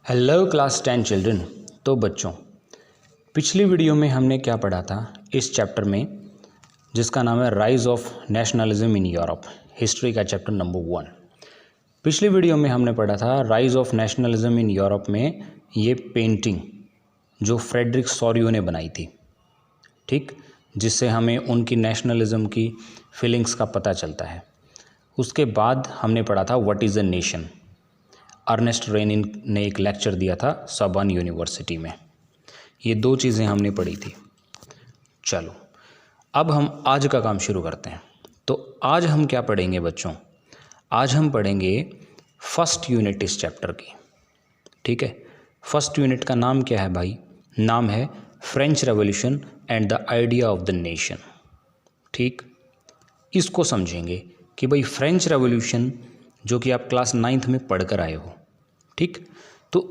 Hello class 10 children. तो बच्चों, पिछली वीडियो में हमने क्या पढ़ा था इस चैप्टर में, जिसका नाम है rise of nationalism in Europe, history का चैप्टर नंबर 1। पिछली वीडियो में हमने पढ़ा था rise of nationalism in Europe में ये पेंटिंग जो फ्रेडरिक सोरियो ने बनाई थी, ठीक, जिससे हमें उनकी नेशनलिज्म की फीलिंग्स का पता चलता है। उसके बाद हमने पढ़ा था what is a nation. Ernest Renan ने एक लेक्चर दिया था सबर्न यूनिवर्सिटी में। ये दो चीज़ें हमने पढ़ी थी। चलो अब हम आज का काम शुरू करते हैं। तो आज हम क्या पढ़ेंगे बच्चों? आज हम पढ़ेंगे फर्स्ट यूनिट इस चैप्टर की, ठीक है। फर्स्ट यूनिट का नाम क्या है भाई? नाम है French revolution and the idea of the nation, ठीक। इसको समझेंगे कि भाई फ्रेंच रेवोल्यूशन जो कि आप क्लास 9th में पढ़ कर आए हो, ठीक। तो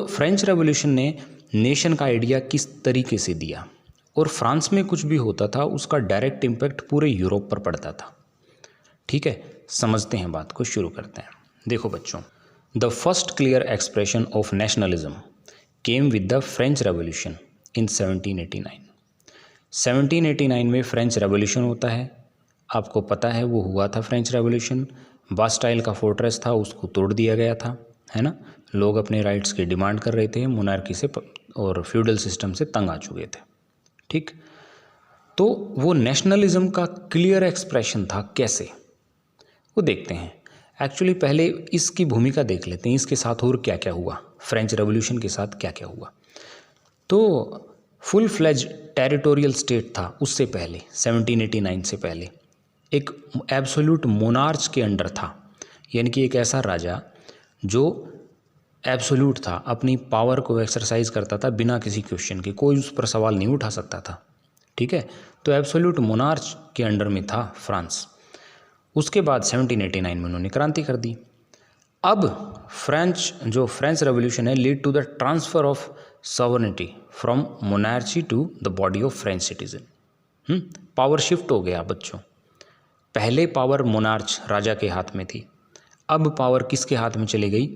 फ्रेंच रेवोल्यूशन ने नेशन का आइडिया किस तरीके से दिया, और फ्रांस में कुछ भी होता था उसका डायरेक्ट इम्पैक्ट पूरे यूरोप पर पड़ता था, ठीक है। समझते हैं, बात को शुरू करते हैं। देखो बच्चों, the first clear expression of nationalism came with the French revolution in 1789। 1789 में फ्रेंच रेवोल्यूशन होता है। आपको पता है वो हुआ था फ्रेंच रेवोल्यूशन। बास्टाइल का फोर्ट्रेस था, उसको तोड़ दिया गया था, है ना। लोग अपने राइट्स की डिमांड कर रहे थे, मोनार्की से और फ्यूडल सिस्टम से तंग आ चुके थे, ठीक। तो वो नेशनलिज्म का क्लियर एक्सप्रेशन था। कैसे, वो देखते हैं। एक्चुअली पहले इसकी भूमिका देख लेते हैं, इसके साथ और क्या क्या हुआ, फ्रेंच रेवोल्यूशन के साथ क्या क्या हुआ। तो फुल फ्लेज टेरिटोरियल स्टेट था उससे पहले, 1789 से पहले एक एब्सोल्यूट मोनार्च के अंडर था, यानी कि एक ऐसा राजा जो एब्सोल्यूट था, अपनी पावर को एक्सरसाइज करता था बिना किसी क्वेश्चन के, कोई उस पर सवाल नहीं उठा सकता था, ठीक है। तो एब्सोल्यूट मोनार्च के अंडर में था फ्रांस। उसके बाद 1789 में उन्होंने क्रांति कर दी। अब फ्रेंच रेवोल्यूशन है lead to the transfer of sovereignty from monarchy to the body of French citizen. Power shift हो गया बच्चों। पहले पावर मोनार्च राजा के हाथ में थी, अब पावर किसके हाथ में चली गई?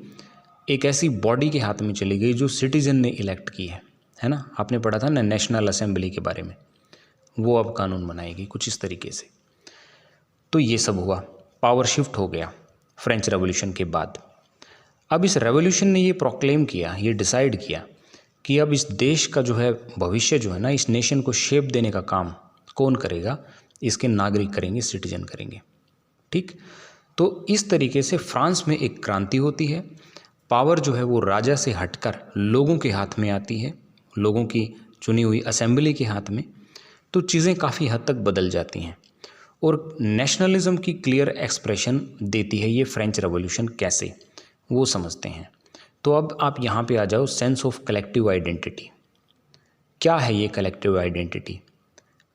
एक ऐसी बॉडी के हाथ में चली गई जो सिटीजन ने इलेक्ट की है ना। आपने पढ़ा था ना नेशनल असेंबली के बारे में, वो अब कानून बनाएगी कुछ इस तरीके से। तो ये सब हुआ, पावर शिफ्ट हो गया फ्रेंच रेवोल्यूशन के बाद। अब इस रेवोल्यूशन ने ये प्रोक्लेम किया, ये डिसाइड किया कि अब इस देश का जो है भविष्य जो है ना, इस नेशन को शेप देने का काम कौन करेगा? इसके नागरिक करेंगे, सिटीजन करेंगे, ठीक। तो इस तरीके से फ्रांस में एक क्रांति होती है। पावर जो है वो राजा से हटकर लोगों के हाथ में आती है, लोगों की चुनी हुई असेंबली के हाथ में। तो चीज़ें काफ़ी हद तक बदल जाती हैं और नेशनलिज्म की क्लियर एक्सप्रेशन देती है ये फ्रेंच रेवोल्यूशन। कैसे, वो समझते हैं। तो अब आप यहाँ पे आ जाओ, सेंस ऑफ कलेक्टिव आइडेंटिटी। क्या है ये कलेक्टिव आइडेंटिटी?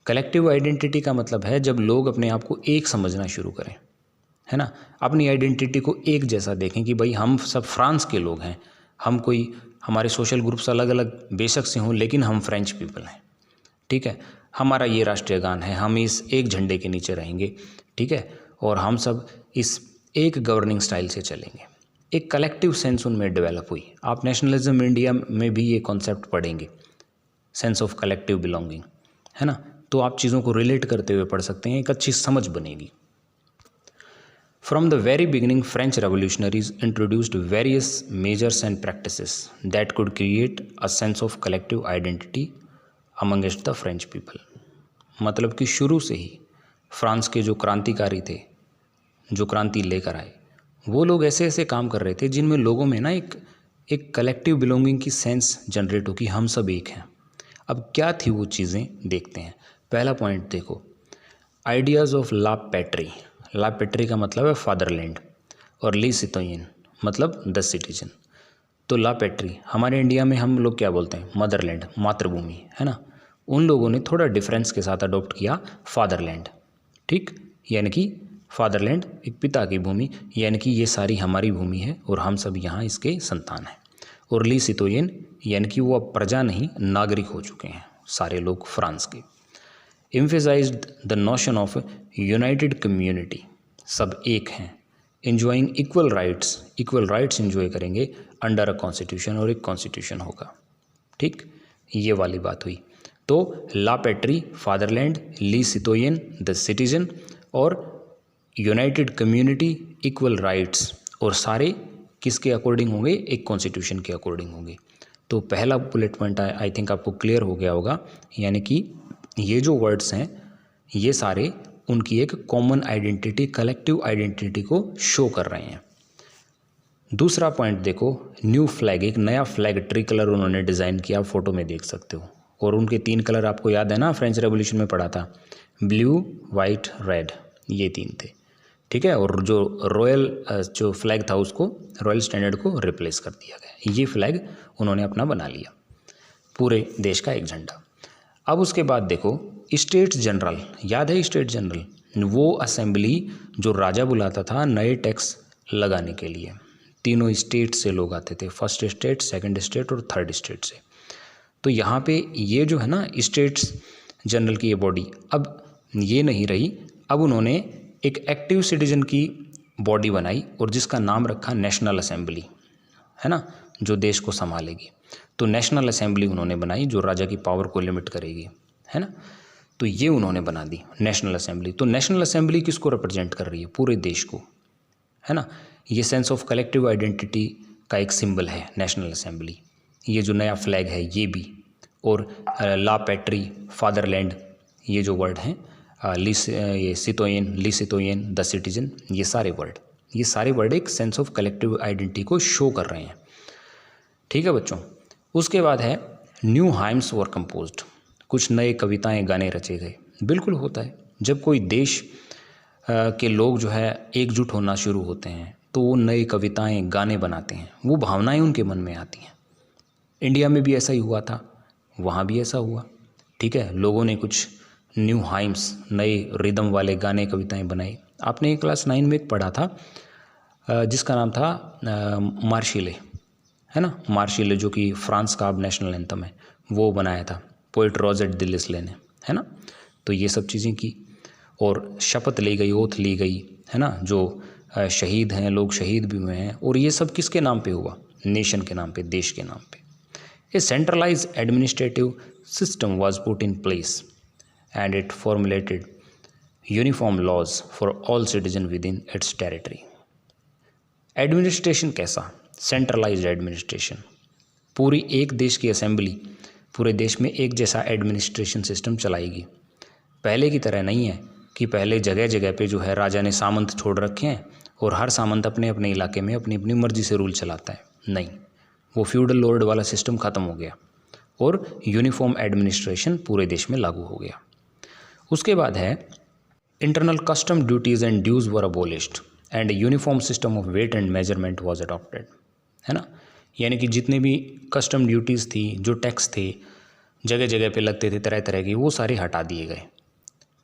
कलेक्टिव आइडेंटिटी का मतलब है जब लोग अपने आप को एक समझना शुरू करें, है ना। अपनी आइडेंटिटी को एक जैसा देखें कि भाई हम सब फ्रांस के लोग हैं, हम कोई हमारे सोशल ग्रुप्स अलग अलग बेशक से हों लेकिन हम फ्रेंच पीपल हैं, ठीक है। हमारा ये राष्ट्रीय गान है, हम इस एक झंडे के नीचे रहेंगे, ठीक है, और हम सब इस एक गवर्निंग स्टाइल से चलेंगे। एक कलेक्टिव सेंस उनमें डेवलप हुई। आप नेशनलिज्म इंडिया में भी ये कॉन्सेप्ट पढ़ेंगे, सेंस ऑफ कलेक्टिव बिलोंगिंग, है ना। तो आप चीज़ों को रिलेट करते हुए पढ़ सकते हैं, एक अच्छी समझ बनेगी। From the very beginning, French revolutionaries introduced various measures and practices that could create a sense of collective identity amongst the French people। मतलब कि शुरू से ही फ्रांस के जो क्रांतिकारी थे, जो क्रांति लेकर आए, वो लोग ऐसे ऐसे काम कर रहे थे जिनमें लोगों में ना एक कलेक्टिव बिलोंगिंग की सेंस जनरेट हो कि हम सब एक हैं। अब क्या थी वो चीज़ें, देखते हैं। पहला पॉइंट देखो, आइडियाज़ ऑफ ला पैट्री। ला पैट्री का मतलब है फादरलैंड, और ली सितोयन मतलब द सिटीजन। तो ला पैट्री, हमारे इंडिया में हम लोग क्या बोलते हैं? मदरलैंड, मातृभूमि, है ना। उन लोगों ने थोड़ा डिफरेंस के साथ अडॉप्ट किया फादरलैंड, ठीक। यानी कि फादरलैंड एक पिता की भूमि, यानी कि ये सारी हमारी भूमि है और हम सब यहाँ इसके संतान हैं। और ली सितोयन यानी कि वो अब प्रजा नहीं, नागरिक हो चुके हैं सारे लोग फ्रांस के। emphasized the notion of united community, सब एक हैं, enjoying इक्वल राइट्स enjoy करेंगे अंडर अ कॉन्स्टिट्यूशन, और एक कॉन्स्टिट्यूशन होगा। ठीक, ये वाली बात हुई। तो ला पैट्री फादरलैंड, ली सितोयन द सिटीजन, और यूनाइटेड कम्युनिटी इक्वल राइट्स, और सारे किसके अकॉर्डिंग होंगे? एक कॉन्स्टिट्यूशन के अकॉर्डिंग होंगे। तो पहला बुलेट पॉइंट आई थिंक आपको क्लियर हो गया होगा, यानी कि ये जो वर्ड्स हैं ये सारे उनकी एक कॉमन आइडेंटिटी, कलेक्टिव आइडेंटिटी को शो कर रहे हैं। दूसरा पॉइंट देखो, न्यू फ्लैग, एक नया फ्लैग ट्री कलर उन्होंने डिज़ाइन किया, आप फोटो में देख सकते हो। और उनके 3 कलर आपको याद है ना, फ्रेंच रेवोल्यूशन में पढ़ा था, ब्लू, वाइट, रेड, ये 3 थे। ठीक है, और जो रॉयल जो फ्लैग था उसको, रॉयल स्टैंडर्ड को रिप्लेस कर दिया गया। ये फ्लैग उन्होंने अपना बना लिया, पूरे देश का एक झंडा। अब उसके बाद देखो स्टेट्स जनरल, याद है स्टेट जनरल, वो असेंबली जो राजा बुलाता था नए टैक्स लगाने के लिए। तीनों स्टेट से लोग आते थे, फर्स्ट स्टेट, सेकंड स्टेट और थर्ड स्टेट से। तो यहाँ पे ये जो है ना स्टेट्स जनरल की ये बॉडी अब ये नहीं रही, अब उन्होंने एक एक्टिव सिटीजन की बॉडी बनाई और जिसका नाम रखा नेशनल असेंबली, है ना, जो देश को संभालेगी। तो नेशनल असेंबली उन्होंने बनाई जो राजा की पावर को लिमिट करेगी, है ना। तो ये उन्होंने बना दी नेशनल असेंबली। तो नेशनल असेंबली किसको रिप्रेजेंट कर रही है? पूरे देश को, है ना। ये सेंस ऑफ कलेक्टिव आइडेंटिटी का एक सिंबल है नेशनल असेंबली। ये जो नया फ्लैग है ये भी, और ला पैट्री फादरलैंड, ये जो वर्ड हैं, ली सितोयन द सिटीजन, ये सारे वर्ड एक सेंस ऑफ कलेक्टिव आइडेंटिटी को शो कर रहे हैं। ठीक है बच्चों। उसके बाद है न्यू हाइम्स वर कंपोज्ड, कुछ नए कविताएं गाने रचे गए। बिल्कुल होता है, जब कोई देश के लोग जो है एकजुट होना शुरू होते हैं तो वो नए कविताएं गाने बनाते हैं, वो भावनाएं उनके मन में आती हैं। इंडिया में भी ऐसा ही हुआ था, वहाँ भी ऐसा हुआ। ठीक है, लोगों ने कुछ न्यू हाइम्स, नए रिदम वाले गाने कविताएं बनाई। आपने क्लास 9 में एक पढ़ा था जिसका नाम था मार्शिले, है ना, मार्शिले, जो कि फ्रांस का अब नेशनल एंथम है, वो बनाया था पोइट रॉजर्ट दिलिस्ले ने, है ना। तो ये सब चीज़ें की और शपथ ली गई, ओथ ली गई, है ना। जो शहीद हैं, लोग शहीद भी हुए हैं, और ये सब किसके नाम पे हुआ? नेशन के नाम पे, देश के नाम पे। A centralised administrative system was put in place and it formulated uniform laws for all citizen within its territory. Administration कैसा? सेंट्रलाइज्ड एडमिनिस्ट्रेशन, पूरी एक देश की असेंबली पूरे देश में एक जैसा एडमिनिस्ट्रेशन सिस्टम चलाएगी। पहले की तरह नहीं है कि पहले जगह जगह पे जो है राजा ने सामंत छोड़ रखे हैं और हर सामंत अपने अपने इलाके में अपनी अपनी मर्जी से रूल चलाता है। नहीं, वो फ्यूडल लॉर्ड वाला सिस्टम ख़त्म हो गया और यूनिफॉर्म एडमिनिस्ट्रेशन पूरे देश में लागू हो गया। उसके बाद है internal custom duties and dues were abolished and uniform system of weight and measurement was adopted, है ना। यानी कि जितने भी कस्टम ड्यूटीज़ थी, जो टैक्स थे जगह जगह पे लगते थे तरह तरह की, वो सारे हटा दिए गए।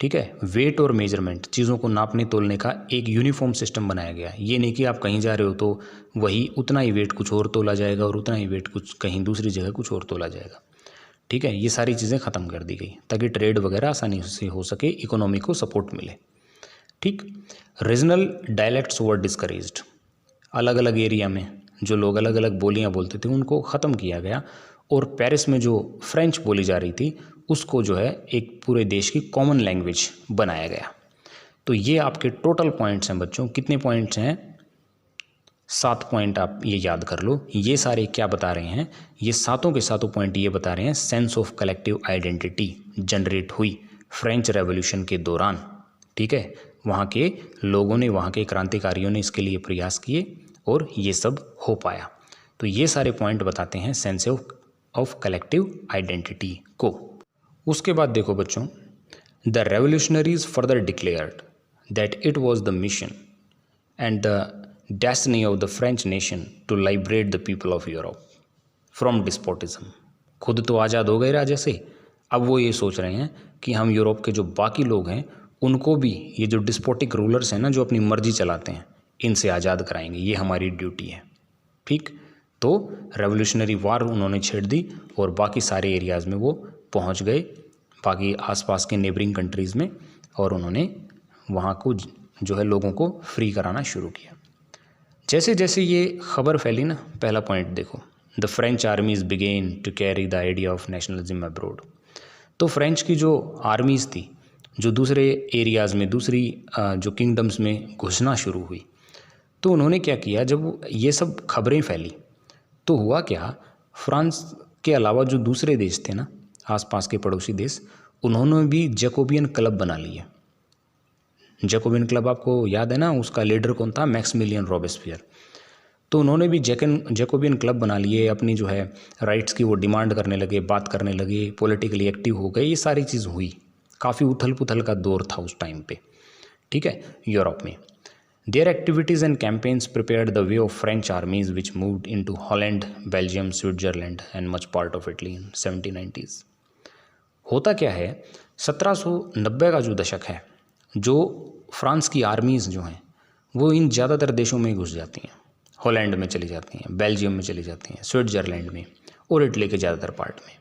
ठीक है, वेट और मेजरमेंट, चीज़ों को नापने तोलने का एक यूनिफॉर्म सिस्टम बनाया गया। ये नहीं कि आप कहीं जा रहे हो तो वही उतना ही वेट कुछ और तोला जाएगा और उतना ही वेट कुछ कहीं दूसरी जगह कुछ और तोला जाएगा। ठीक है, ये सारी चीज़ें ख़त्म कर दी गई ताकि ट्रेड वगैरह आसानी से हो सके, इकोनॉमी को सपोर्ट मिले। ठीक, रीजनल डायलेक्ट्स वर डिस्करेज्ड, अलग अलग एरिया में जो लोग अलग अलग बोलियाँ बोलते थे उनको ख़त्म किया गया, और पेरिस में जो फ्रेंच बोली जा रही थी उसको जो है एक पूरे देश की कॉमन लैंग्वेज बनाया गया। तो ये आपके टोटल पॉइंट्स हैं बच्चों। कितने पॉइंट्स हैं? 7 पॉइंट आप ये याद कर लो। ये सारे क्या बता रहे हैं? ये सातों के सातों पॉइंट ये बता रहे हैं sense of collective identity generate हुई फ्रेंच रेवोल्यूशन के दौरान। ठीक है, वहाँ के लोगों ने, वहाँ के क्रांतिकारियों ने इसके लिए प्रयास किए और ये सब हो पाया। तो ये सारे पॉइंट बताते हैं सेंस ऑफ कलेक्टिव आइडेंटिटी को। उसके बाद देखो बच्चों, the revolutionaries further declared that it was the mission and the destiny of the French nation to liberate the people of Europe from despotism. खुद तो आज़ाद हो गए राजा से, अब वो ये सोच रहे हैं कि हम यूरोप के जो बाकी लोग हैं उनको भी, ये जो डिस्पोटिक रूलर्स हैं ना, जो अपनी मर्जी चलाते हैं, इनसे आज़ाद कराएंगे, ये हमारी ड्यूटी है। ठीक, तो रेवोल्यूशनरी वार उन्होंने छेड़ दी और बाकी सारे एरियाज़ में वो पहुंच गए, बाकी आसपास के नेबरिंग कंट्रीज़ में, और उन्होंने वहाँ को जो है लोगों को फ्री कराना शुरू किया। जैसे जैसे ये खबर फैली ना, पहला पॉइंट देखो, the French armies began to carry the idea of nationalism abroad. तो फ्रेंच की जो आर्मीज़ थी, जो दूसरे एरियाज़ में, दूसरी जो किंगडम्स में घुसना शुरू हुई, तो उन्होंने क्या किया, जब ये सब खबरें फैली तो हुआ क्या, फ्रांस के अलावा जो दूसरे देश थे ना, आसपास के पड़ोसी देश, उन्होंने भी जैकोबियन क्लब बना लिए। जैकोबियन क्लब आपको याद है ना, उसका लीडर कौन था, मैक्सिमिलियन रॉबेस्पियर। तो उन्होंने भी जैकोबियन क्लब बना लिए, अपनी जो है राइट्स की वो डिमांड करने लगे, बात करने लगे, पॉलिटिकली एक्टिव हो गए। ये सारी चीज़ हुई, काफ़ी उथल पुथल का दौर था उस टाइम पे, ठीक है, यूरोप में। There activities and campaigns prepared the way of French आर्मीज which moved into Holland, Belgium, Switzerland and much part of Italy in 1790s। होता क्या है, 1790 का जो दशक है, जो फ्रांस की आर्मीज़ जो हैं वो इन ज़्यादातर देशों में घुस जाती हैं। हॉलैंड में चली जाती हैं, बेल्जियम में चली जाती हैं, स्विट्जरलैंड में और इटली के ज़्यादातर पार्ट में।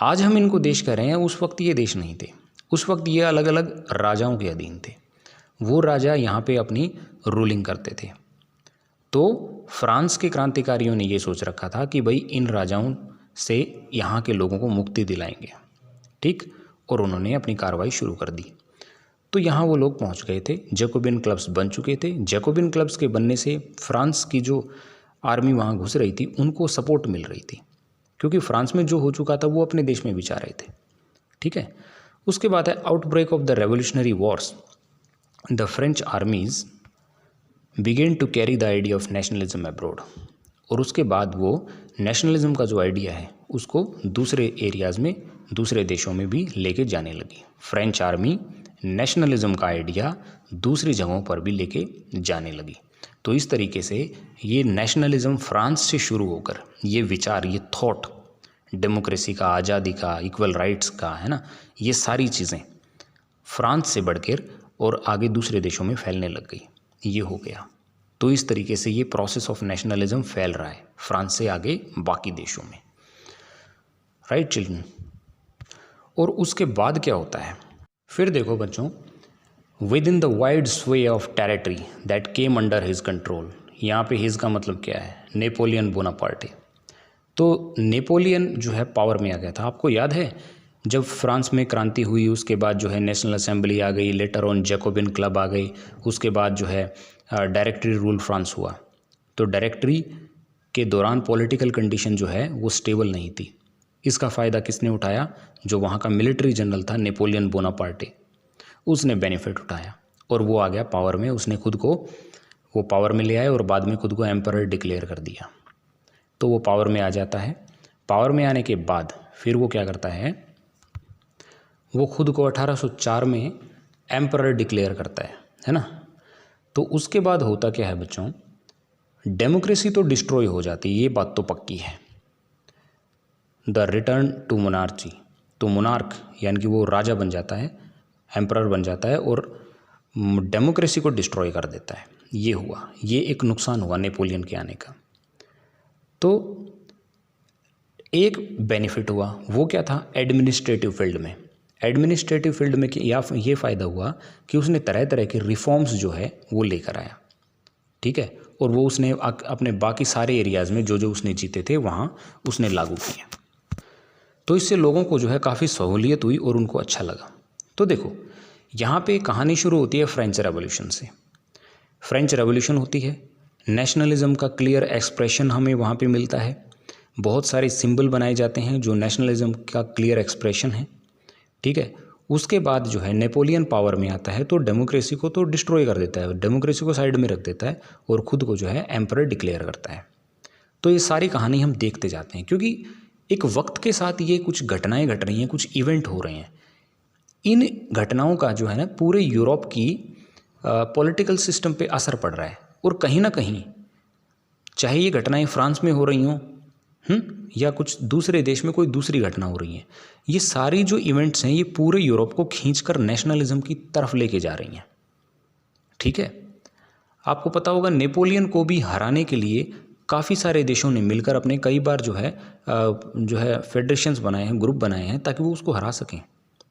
आज हम इनको देश कह रहे हैं, उस वक्त ये देश नहीं थे। उस वक्त ये अलग अलग राजाओं के अधीन थे। वो राजा यहाँ पे अपनी रूलिंग करते थे। तो फ्रांस के क्रांतिकारियों ने ये सोच रखा था कि भाई इन राजाओं से यहाँ के लोगों को मुक्ति दिलाएंगे, ठीक, और उन्होंने अपनी कार्रवाई शुरू कर दी। तो यहाँ वो लोग पहुँच गए थे, जैकोबिन क्लब्स बन चुके थे। जैकोबिन क्लब्स के बनने से फ्रांस की जो आर्मी वहाँ घुस रही थी उनको सपोर्ट मिल रही थी, क्योंकि फ्रांस में जो हो चुका था वो अपने देश में भी चाह रहे थे, ठीक है। उसके बाद है outbreak of the revolutionary wars, the French armies began to carry the idea of nationalism abroad. और उसके बाद वो नेशनलिज्म का जो आइडिया है उसको दूसरे एरियाज़ में, दूसरे देशों में भी लेके जाने लगी। फ्रेंच आर्मी नेशनलिज्म का आइडिया दूसरी जगहों पर भी लेके जाने लगी। तो इस तरीके से ये नेशनलिज्म फ्रांस से शुरू होकर ये विचार, ये थॉट, डेमोक्रेसी का, आज़ादी का, इक्वल राइट्स का, है ना, ये सारी चीज़ें फ्रांस से बढ़कर और आगे दूसरे देशों में फैलने लग गई। ये हो गया। तो इस तरीके से ये प्रोसेस ऑफ नेशनलिज्म फैल रहा है फ्रांस से आगे बाकी देशों में, राइट चिल्ड्रन। और उसके बाद क्या होता है, फिर देखो बच्चों, विद इन द वाइड स्वे of territory that came under his control. यहाँ पे हिज का मतलब क्या है, नेपोलियन बोनापार्टे। तो नेपोलियन जो है पावर में आ गया था। आपको याद है जब फ्रांस में क्रांति हुई उसके बाद जो है नेशनल असेंबली आ गई, लेटर ऑन जैकोबिन क्लब आ गई, उसके बाद जो है डायरेक्टरी रूल फ्रांस हुआ। तो डायरेक्टरी के दौरान पॉलिटिकल कंडीशन जो है वो स्टेबल नहीं थी। इसका फ़ायदा किसने उठाया, जो वहाँ का मिलिट्री जनरल था नेपोलियन बोनापार्टे, उसने बेनिफिट उठाया और वो आ गया पावर में। उसने खुद को वो पावर में ले आया और बाद में खुद को एम्परर डिक्लेयर कर दिया। तो वो पावर में आ जाता है। पावर में आने के बाद फिर वो क्या करता है, वो खुद को 1804 में एम्परर डिक्लेयर करता है ना। तो उसके बाद होता क्या है बच्चों, डेमोक्रेसी तो डिस्ट्रॉय हो जाती है, ये बात तो पक्की है। द रिटर्न टू मोनार्ची, तो मोनार्क यानी कि वो राजा बन जाता है, एम्परर बन जाता है और डेमोक्रेसी को डिस्ट्रॉय कर देता है। ये हुआ, ये एक नुकसान हुआ नेपोलियन के आने का। तो एक बेनिफिट हुआ, वो क्या था, एडमिनिस्ट्रेटिव फील्ड में। एडमिनिस्ट्रेटिव फील्ड में या ये फ़ायदा हुआ कि उसने तरह तरह के रिफॉर्म्स जो है वो लेकर आया, ठीक है, और वो उसने अपने बाकी सारे एरियाज़ में जो जो उसने जीते थे वहाँ उसने लागू किया। तो इससे लोगों को जो है काफ़ी सहूलियत हुई और उनको अच्छा लगा। तो देखो यहाँ पे कहानी शुरू होती है फ्रेंच रेवोल्यूशन से। फ्रेंच रेवोल्यूशन होती है, नेशनलिज्म का क्लियर एक्सप्रेशन हमें वहाँ पे मिलता है। बहुत सारे सिंबल बनाए जाते हैं जो नेशनलिज्म का क्लियर एक्सप्रेशन है, ठीक है। उसके बाद जो है नेपोलियन पावर में आता है तो डेमोक्रेसी को तो डिस्ट्रॉय कर देता है, डेमोक्रेसी को साइड में रख देता है और ख़ुद को जो है एम्परर डिक्लेयर करता है। तो ये सारी कहानी हम देखते जाते हैं क्योंकि एक वक्त के साथ ये कुछ घटनाएं घट रही हैं, कुछ इवेंट हो रहे हैं। इन घटनाओं का जो है ना पूरे यूरोप की पॉलिटिकल सिस्टम पे असर पड़ रहा है। और कहीं ना कहीं चाहे ये घटनाएं फ्रांस में हो रही हों या कुछ दूसरे देश में कोई दूसरी घटना हो रही है, ये सारी जो इवेंट्स हैं ये पूरे यूरोप को खींचकर नेशनलिज्म की तरफ लेके जा रही हैं, ठीक है। आपको पता होगा नेपोलियन को भी हराने के लिए काफ़ी सारे देशों ने मिलकर अपने कई बार जो है फेडरेशंस बनाए हैं, ग्रुप बनाए हैं ताकि वो उसको हरा सकें।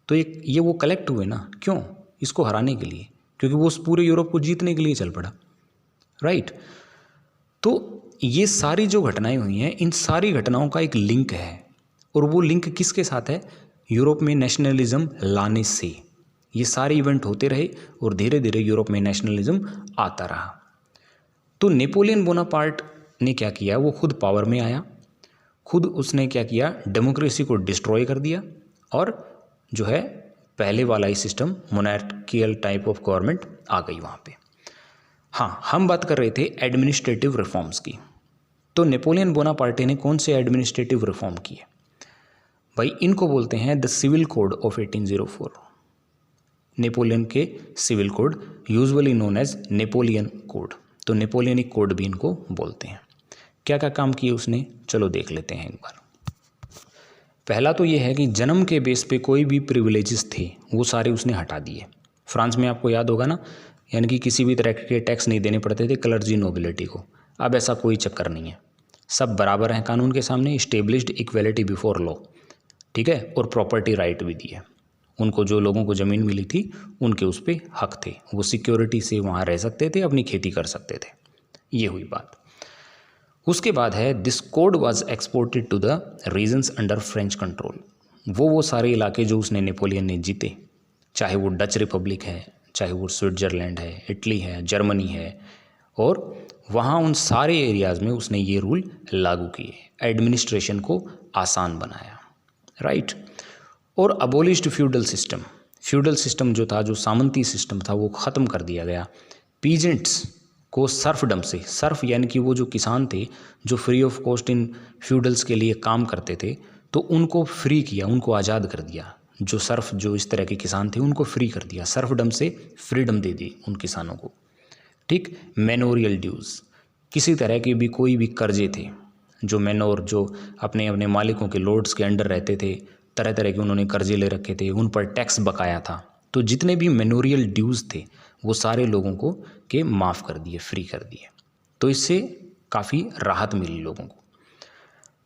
तो ये वो कलेक्ट हुए ना, क्यों, इसको हराने के लिए, क्योंकि वो उस पूरे यूरोप को जीतने के लिए चल पड़ा, राइट। तो ये सारी जो घटनाएं हुई हैं, इन सारी घटनाओं का एक लिंक है, और वो लिंक किसके साथ है? यूरोप में नेशनलिज्म लाने से। ये सारे इवेंट होते रहे और धीरे धीरे यूरोप में नेशनलिज्म आता रहा। तो नेपोलियन बोनापार्ट ने क्या किया? वो खुद पावर में आया, खुद उसने क्या किया? डेमोक्रेसी को डिस्ट्रॉय कर दिया, और जो है पहले वाला ही system, monarchical type of government आ गई वहाँ पे। हाँ, हम बात कर रहे थे एडमिनिस्ट्रेटिव रिफॉर्म्स की। तो नेपोलियन बोनापार्टे ने कौन से एडमिनिस्ट्रेटिव रिफॉर्म किए? भाई इनको बोलते हैं the civil code of 1804। Napoleon के civil code, usually known as Napoleon code. तो नेपोलियनिक कोड भी इनको बोलते हैं। क्या क्या काम किए उसने? चलो देख लेते हैं एक बार। पहला तो ये है कि जन्म के बेस पे कोई भी प्रिविलेजेस थे वो सारे उसने हटा दिए। फ्रांस में आपको याद होगा ना, यानी कि किसी भी तरह के टैक्स नहीं देने पड़ते थे क्लर्जी नोबिलिटी को। अब ऐसा कोई चक्कर नहीं है, सब बराबर हैं कानून के सामने। इस्टेब्लिश्ड इक्वेलिटी बिफोर लॉ, ठीक है। और प्रॉपर्टी राइट भी दिए उनको। जो लोगों को ज़मीन मिली थी उनके उस पर हक थे, वो सिक्योरिटी से वहाँ रह सकते थे, अपनी खेती कर सकते थे। ये हुई बात। उसके बाद है this code was exported to the regions under French control. वो सारे इलाके जो उसने नेपोलियन ने जीते, चाहे वो डच रिपब्लिक है, चाहे वो स्विट्ज़रलैंड है, इटली है, जर्मनी है, और वहाँ उन सारे एरियाज़ में उसने ये रूल लागू किए, एडमिनिस्ट्रेशन को आसान बनाया, राइट। और abolished feudal system. Feudal system जो था, जो सामंती सिस्टम था, वो ख़त्म कर दिया गया। पीजेंट्स को सर्फडम से, सर्फ यानी कि वो जो किसान थे जो free of cost in feudals के लिए काम करते थे, तो उनको फ्री किया, उनको आज़ाद कर दिया। जो सर्फ, जो इस तरह के किसान थे उनको फ्री कर दिया, सर्फडम से फ्रीडम दे दी उन किसानों को, ठीक। मैनोरियल ड्यूज़, किसी तरह के भी कोई भी कर्जे थे, जो मैनोर, जो अपने अपने मालिकों के लॉर्ड्स के अंडर रहते थे, तरह तरह के उन्होंने कर्जे ले रखे थे, उन पर टैक्स बकाया था। तो जितने भी मैनोरियल ड्यूज़ थे वो सारे लोगों को के माफ़ कर दिए, फ्री कर दिए। तो इससे काफ़ी राहत मिली लोगों को।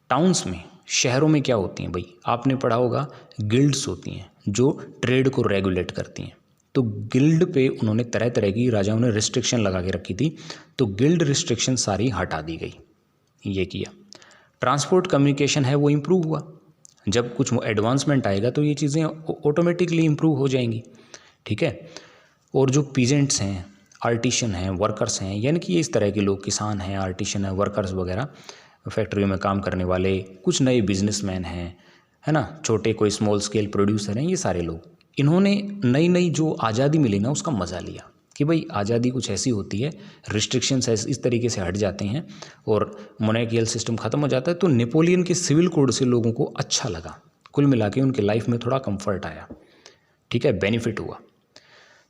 टाउन्स में, शहरों में क्या होती हैं भाई? आपने पढ़ा होगा गिल्ड्स होती हैं जो ट्रेड को रेगुलेट करती हैं। तो गिल्ड पे उन्होंने तरह तरह की, राजाओं ने रिस्ट्रिक्शन लगा के रखी थी, तो गिल्ड रिस्ट्रिक्शन सारी हटा दी गई। ये किया। ट्रांसपोर्ट कम्युनिकेशन है वो इम्प्रूव हुआ। जब कुछ एडवांसमेंट आएगा तो ये चीज़ें ऑटोमेटिकली इम्प्रूव हो जाएंगी, ठीक है। और जो पीजेंट्स हैं, आर्टिशन हैं, वर्कर्स हैं, यानी कि इस तरह के लोग, किसान हैं, आर्टिशन हैं, वर्कर्स वगैरह, फैक्ट्रियों में काम करने वाले, कुछ नए बिजनेसमैन हैं, है ना, छोटे कोई स्मॉल स्केल प्रोड्यूसर हैं, ये सारे लोग, इन्होंने नई नई जो आज़ादी मिली ना उसका मज़ा लिया कि भाई आज़ादी कुछ ऐसी होती है, रिस्ट्रिक्शंस इस तरीके से हट जाते हैं और मोनार्कियल सिस्टम ख़त्म हो जाता है। तो नेपोलियन के सिविल कोड से लोगों को अच्छा लगा, कुल मिला के उनके लाइफ में थोड़ा कंफर्ट आया, ठीक है, बेनिफिट हुआ।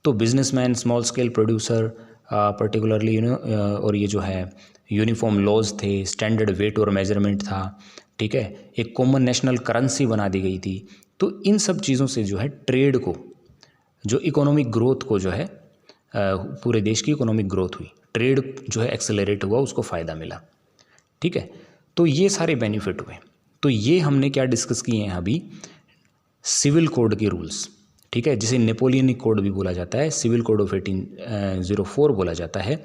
तो businessman, small scale producer particularly, और ये जो है यूनिफॉर्म लॉज थे, स्टैंडर्ड वेट और मेजरमेंट था, ठीक है, एक कॉमन नेशनल करेंसी बना दी गई थी। तो इन सब चीज़ों से जो है ट्रेड को, जो इकोनॉमिक ग्रोथ को जो है, पूरे देश की इकोनॉमिक ग्रोथ हुई, ट्रेड जो है एक्सेलरेट हुआ, उसको फ़ायदा मिला, ठीक है। तो ये सारे बेनिफिट हुए। तो ये हमने क्या डिस्कस किए हैं अभी? सिविल कोड के रूल्स, ठीक है, जिसे नेपोलियनिक कोड भी बोला जाता है, सिविल कोड ऑफ 1804 बोला जाता है।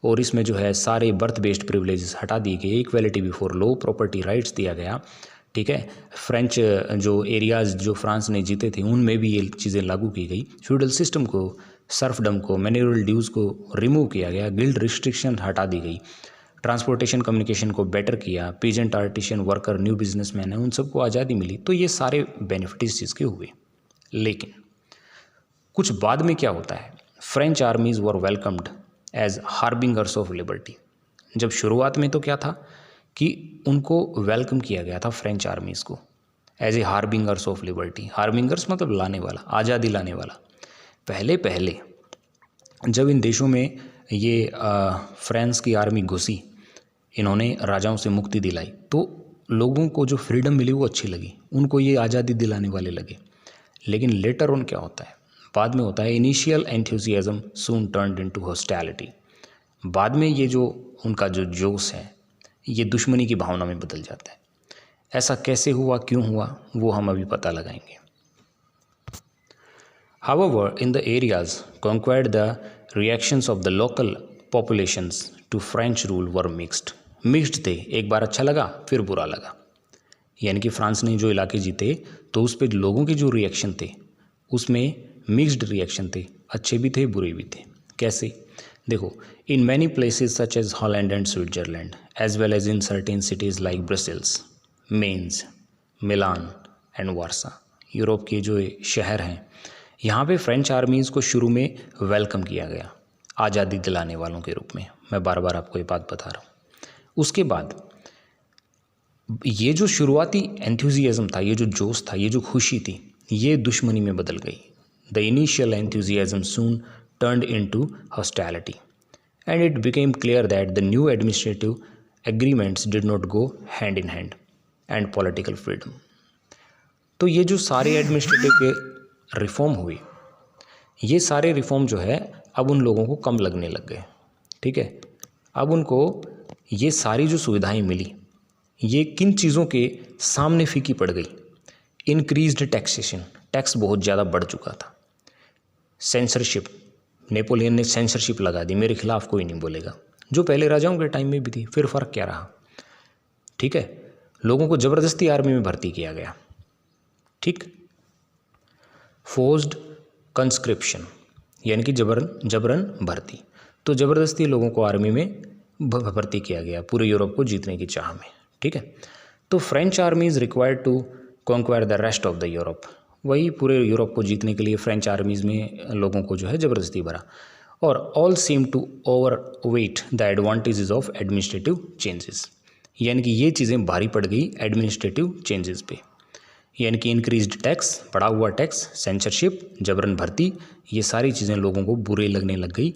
और इसमें जो है सारे बर्थ बेस्ड प्रिविलेजेस हटा दिए गए, equality before law, property rights दिया गया, ठीक है। फ्रेंच जो एरियाज़ जो फ्रांस ने जीते थे उनमें भी ये चीज़ें लागू की गई। फ्यूडल सिस्टम को, सर्फडम को, मैन्यूरल ड्यूज़ को रिमूव किया गया, गिल्ड रिस्ट्रिक्शन हटा दी गई, ट्रांसपोर्टेशन कम्युनिकेशन को बेटर किया, peasant, artisan, worker, new businessman है, उन सबको आज़ादी मिली। तो ये सारे बेनिफिट इस चीज़ के हुए। लेकिन कुछ बाद में क्या होता है? French armies were welcomed as harbingers of liberty. जब शुरुआत में तो क्या था कि उनको वेलकम किया गया था फ्रेंच आर्मीज़ को एज ए हार्बिंगर्स ऑफ लिबर्टी। हार्बिंगर्स मतलब लाने वाला, आज़ादी लाने वाला। पहले पहले जब इन देशों में ये फ्रांस की आर्मी घुसी, इन्होंने राजाओं से मुक्ति दिलाई, तो लोगों को जो फ्रीडम मिली वो अच्छी लगी, उनको ये आज़ादी दिलाने वाले लगे। लेकिन लेटर ऑन क्या होता है? बाद में होता है इनिशियल एंथुसियाज्म सून टर्न्ड इनटू हॉस्टिलिटी। बाद में ये जो उनका जो जोश है ये दुश्मनी की भावना में बदल जाता है। ऐसा कैसे हुआ, क्यों हुआ, वो हम अभी पता लगाएंगे। However, in the areas conquered, the reactions of the local populations to French rule were mixed थे, एक बार अच्छा लगा फिर बुरा लगा। यानी कि फ्रांस ने जो इलाके जीते तो उस पर लोगों के जो रिएक्शन थे उसमें मिक्स्ड रिएक्शन थे, अच्छे भी थे बुरे भी थे। कैसे? देखो, in many places such as Holland and Switzerland as well as in certain cities like Brussels, Mainz, Milan and Warsaw, Europe के जो शहर हैं यहाँ पे फ्रेंच आर्मीज़ को शुरू में वेलकम किया गया आज़ादी दिलाने वालों के रूप में। मैं बार बार आपको ये बात बता रहा हूँ। उसके बाद ये जो शुरुआती एंथुजियाज़म था, ये जो जोश था, ये जो खुशी थी, ये दुश्मनी में बदल गई। The initial enthusiasm soon turned into hostility and it became clear that the new administrative agreements did not go hand in hand and political freedom. तो ये जो सारे एडमिनिस्ट्रेटिव के रिफॉर्म हुए, ये सारे रिफॉर्म जो है अब उन लोगों को कम लगने लग गए। ठीक है, अब उनको ये सारी जो सुविधाएं मिली ये किन चीज़ों के सामने फीकी पड़ गई? इंक्रीज्ड टैक्सेशन, टैक्स बहुत ज़्यादा बढ़ चुका था। सेंसरशिप, नेपोलियन ने सेंसरशिप लगा दी, मेरे खिलाफ कोई नहीं बोलेगा, जो पहले राजाओं के टाइम में भी थी। फिर फ़र्क क्या रहा? ठीक है, लोगों को ज़बरदस्ती आर्मी में भर्ती किया गया। ठीक, फोर्स्ड कंस्क्रिप्शन यानी कि जबरन भर्ती, तो ज़बरदस्ती लोगों को आर्मी में भर्ती किया गया पूरे यूरोप को जीतने की चाह में। ठीक है, तो French armies required to conquer the rest of the Europe, वही पूरे यूरोप को जीतने के लिए फ्रेंच आर्मीज़ में लोगों को जो है ज़बरदस्ती भरा। और all seem to overweight the advantages of administrative changes, यानी कि ये चीज़ें भारी पड़ गई एडमिनिस्ट्रेटिव चेंजेस पे, यानी कि इंक्रीज्ड टैक्स, बढ़ा हुआ टैक्स, सेंसरशिप, जबरन भर्ती, ये सारी चीज़ें लोगों को बुरे लगने लग गई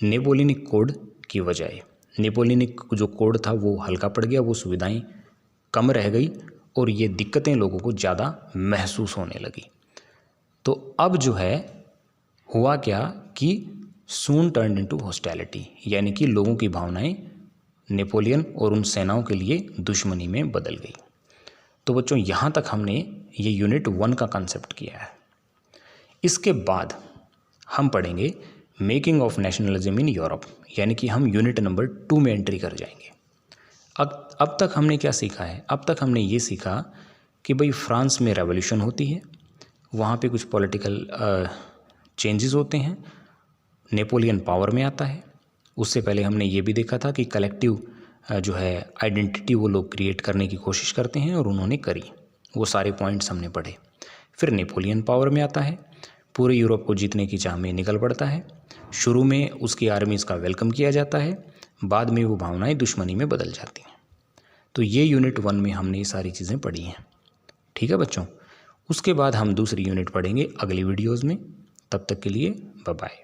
नेपोलियनिक कोड की वजह। नेपोलियनिक जो कोड था वो हल्का पड़ गया, वो सुविधाएं कम रह गई और ये दिक्कतें लोगों को ज़्यादा महसूस होने लगी। तो अब जो है हुआ क्या कि सून टर्न इनटू हॉस्टिलिटी, यानी कि लोगों की भावनाएं नेपोलियन और उन सेनाओं के लिए दुश्मनी में बदल गई। तो बच्चों यहाँ तक हमने ये यूनिट 1 का कंसेप्ट किया है। इसके बाद हम पढ़ेंगे making of nationalism in Europe, यानी कि हम यूनिट नंबर 2 में एंट्री कर जाएंगे। अब तक हमने क्या सीखा है? अब तक हमने ये सीखा कि भाई फ्रांस में रेवोल्यूशन होती है, वहाँ पे कुछ पॉलिटिकल चेंजेस होते हैं, नेपोलियन पावर में आता है। उससे पहले हमने ये भी देखा था कि कलेक्टिव जो है आइडेंटिटी वो लोग क्रिएट करने की कोशिश करते हैं और उन्होंने करी, वो सारे पॉइंट्स हमने पढ़े। फिर नेपोलियन पावर में आता है, पूरे यूरोप को जीतने की चाह में निकल पड़ता है। शुरू में उसकी आर्मीज़ का वेलकम किया जाता है, बाद में वो भावनाएं दुश्मनी में बदल जाती हैं। तो ये यूनिट 1 में हमने ये सारी चीज़ें पढ़ी हैं। ठीक है बच्चों, उसके बाद हम दूसरी यूनिट पढ़ेंगे अगली वीडियोज़ में। तब तक के लिए बाय बाय।